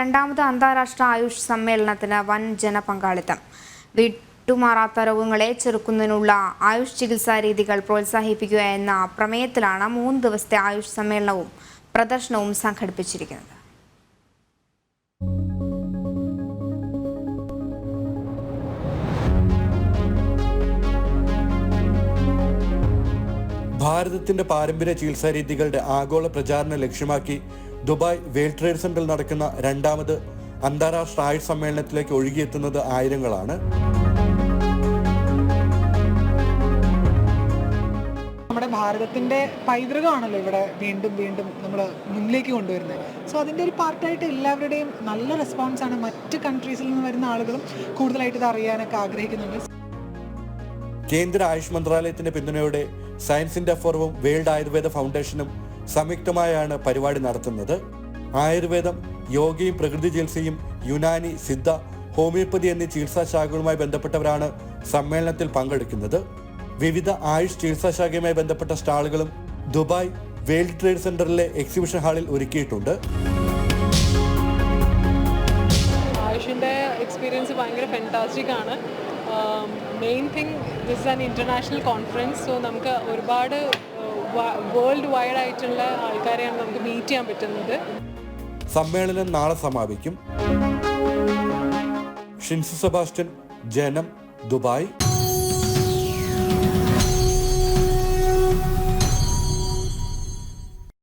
രണ്ടാമത് അന്താരാഷ്ട്ര ആയുഷ് സമ്മേളനത്തിന് വൻ ജനപങ്കാളിത്തം. വിട്ടുമാറാത്ത രോഗങ്ങളെ ചെറുക്കുന്നതിനുള്ള ആയുഷ് ചികിത്സാ രീതികൾ പ്രോത്സാഹിപ്പിക്കുക എന്ന പ്രമേയത്തിലാണ് 3 ദിവസത്തെ ആയുഷ് സമ്മേളനവും പ്രദർശനവും സംഘടിപ്പിച്ചിരിക്കുന്നത്. ഭാരതത്തിന്റെ പാരമ്പര്യ ചികിത്സാ രീതികളുടെ ആഗോള പ്രചാരണം ലക്ഷ്യമാക്കി ദുബായ് വേൾഡ് ട്രേഡ് സെന്ററിൽ നടക്കുന്ന രണ്ടാമത് അന്താരാഷ്ട്ര ആയുഷ് സമ്മേളനത്തിലേക്ക് ഒഴുകിയെത്തുന്നത് ആയിരങ്ങളാണ്. നമ്മുടെ ഭാരതത്തിന്റെ പൈതൃകമാണല്ലോ ഇവിടെ വീണ്ടും വീണ്ടും നമ്മൾ മുന്നിലേക്ക് കൊണ്ടുവരുന്നത്. സോ അതിൻ്റെ ഒരു പാർട്ടായിട്ട് എല്ലാവരുടെയും നല്ല റെസ്പോൺസാണ്. മറ്റ് കൺട്രീസിൽ നിന്ന് വരുന്ന ആളുകളും കൂടുതലായിട്ട് ഇത് അറിയാനൊക്കെ ആഗ്രഹിക്കുന്നുണ്ട്. കേന്ദ്ര ആയുഷ് മന്ത്രാലയത്തിന്റെ പിന്തുണയോടെ സയൻസ് ഇന്ത്യ ഫോറവും വേൾഡ് ആയുർവേദ ഫൗണ്ടേഷനും സംയുക്തമായാണ് പരിപാടി നടത്തുന്നത്. ആയുർവേദം, യോഗയും പ്രകൃതി ചികിത്സയും, യുനാനി, സിദ്ധ, ഹോമിയോപ്പതി എന്നീ ചികിത്സാ ശാഖകളുമായി ബന്ധപ്പെട്ടവരാണ് സമ്മേളനത്തിൽ പങ്കെടുക്കുന്നത്. വിവിധ ആയുഷ് ചികിത്സാ ശാഖയുമായി ബന്ധപ്പെട്ട സ്റ്റാളുകളും ദുബായ് വേൾഡ് ട്രേഡ് സെന്ററിലെ എക്സിബിഷൻ ഹാളിൽ ഒരുക്കിയിട്ടുണ്ട്. ആയുഷിൻ്റെ എക്സ്പീരിയൻസ് ഭയങ്കര ഫാന്റാസ്റ്റിക് ആണ്. Main thing this an international conference. So നമുക്ക് ഒരുപാട് വേൾഡ് വൈഡ് ആയിട്ടുള്ള ആൾക്കാരെയാണ് നമുക്ക് മീറ്റ് ചെയ്യാൻ പറ്റുന്നത്. സമ്മേളനം നാളെ സമാപിക്കും. ഷിൻസു സെബാസ്റ്റ്യൻ, ജനം, ദുബായ്.